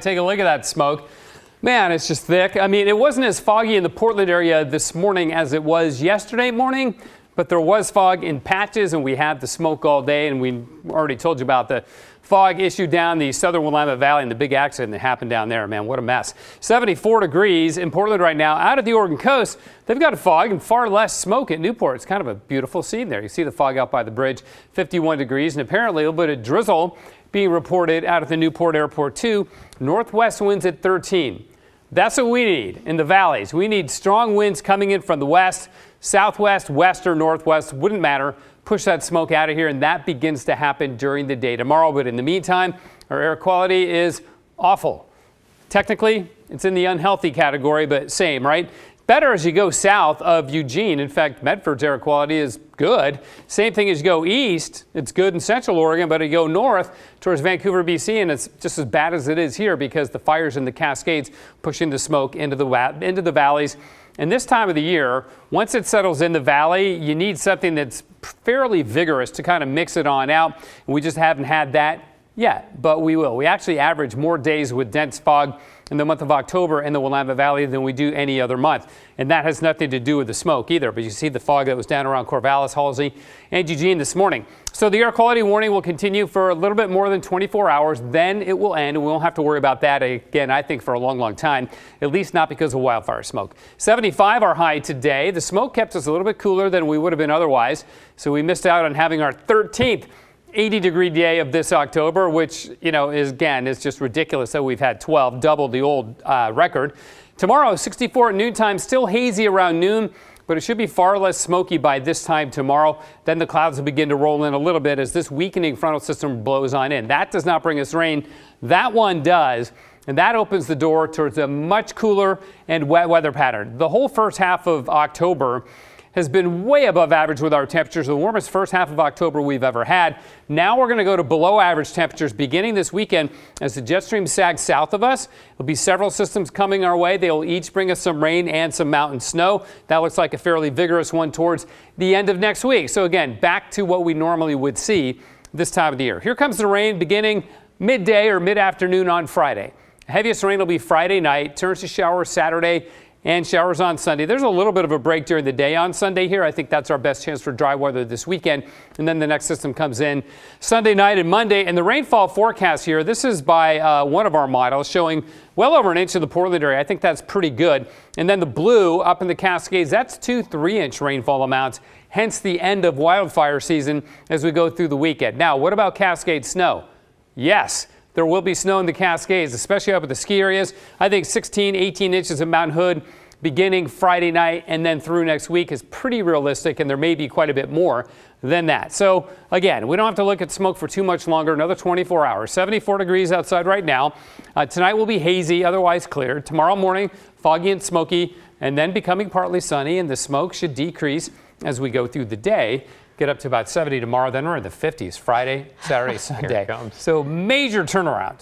Take a look at that smoke. Man, it's just thick. I mean, it wasn't as foggy in the Portland area this morning as it was yesterday morning, but there was fog in patches, and we had the smoke all day, and we already told you about the fog issue down the southern Willamette Valley and the big accident that happened down there. Man, what a mess. 74 degrees in Portland right now. Out at the Oregon coast, they've got a fog and far less smoke at Newport. It's kind of a beautiful scene there. You see the fog out by the bridge, 51 degrees, and apparently a little bit of drizzle being reported out at the Newport airport too. Northwest winds at 13. That's what we need in the valleys. We need strong winds coming in from the west, southwest, west, or northwest. Wouldn't matter. Push that smoke out of here, and that begins to happen during the day tomorrow. But in the meantime, our air quality is awful. Technically, it's in the unhealthy category, but same, right? Better as you go south of Eugene. In fact, Medford's air quality is good. Same thing as you go east. It's good in central Oregon, but you go north towards Vancouver, BC, and it's just as bad as it is here because the fires in the Cascades pushing the smoke into the valleys. And this time of the year, once it settles in the valley, you need something that's fairly vigorous to kind of mix it on out. And we just haven't had that yet, but we will. We actually average more days with dense fog in the month of October in the Willamette Valley than we do any other month. And that has nothing to do with the smoke either. But you see the fog that was down around Corvallis, Halsey, and Eugene this morning. So the air quality warning will continue for a little bit more than 24 hours. Then it will end. And we won't have to worry about that again, I think, for a long, long time, at least not because of wildfire smoke. 75 our high today. The smoke kept us a little bit cooler than we would have been otherwise. So we missed out on having our 13th 80-degree day of this October, which, you know, is just ridiculous that we've had 12, double the old record. Tomorrow, 64 at noontime, still hazy around noon, but it should be far less smoky by this time tomorrow. Then the clouds will begin to roll in a little bit as this weakening frontal system blows on in. That does not bring us rain. That one does, and that opens the door towards a much cooler and wet weather pattern. The whole first half of October has been way above average with our temperatures, the warmest first half of October we've ever had. Now we're going to go to below average temperatures beginning this weekend as the jet stream sags south of us. There'll be several systems coming our way. They will each bring us some rain and some mountain snow. That looks like a fairly vigorous one towards the end of next week. So again, back to what we normally would see this time of the year. Here comes the rain beginning midday or mid-afternoon on Friday. Heaviest rain will be Friday night, turns to showers Saturday, and showers on Sunday. There's a little bit of a break during the day on Sunday here. I think that's our best chance for dry weather this weekend. And then the next system comes in Sunday night and Monday. And the rainfall forecast here, this is by one of our models showing well over an inch in the Portland area. I think that's pretty good. And then the blue up in the Cascades, that's 2 3-inch rainfall amounts, hence the end of wildfire season as we go through the weekend. Now, what about Cascade Snow? Yes. There will be snow in the Cascades, especially up at the ski areas. I think 16, 18 inches of Mount Hood beginning Friday night and then through next week is pretty realistic, and there may be quite a bit more than that. So again, we don't have to look at smoke for too much longer, another 24 hours. 74 degrees outside right now. Tonight will be hazy, otherwise clear. Tomorrow morning, foggy and smoky, and then becoming partly sunny, and the smoke should decrease as we go through the day. Get up to about 70 tomorrow, then we're in the 50s Friday, Saturday, Sunday. So major turnaround.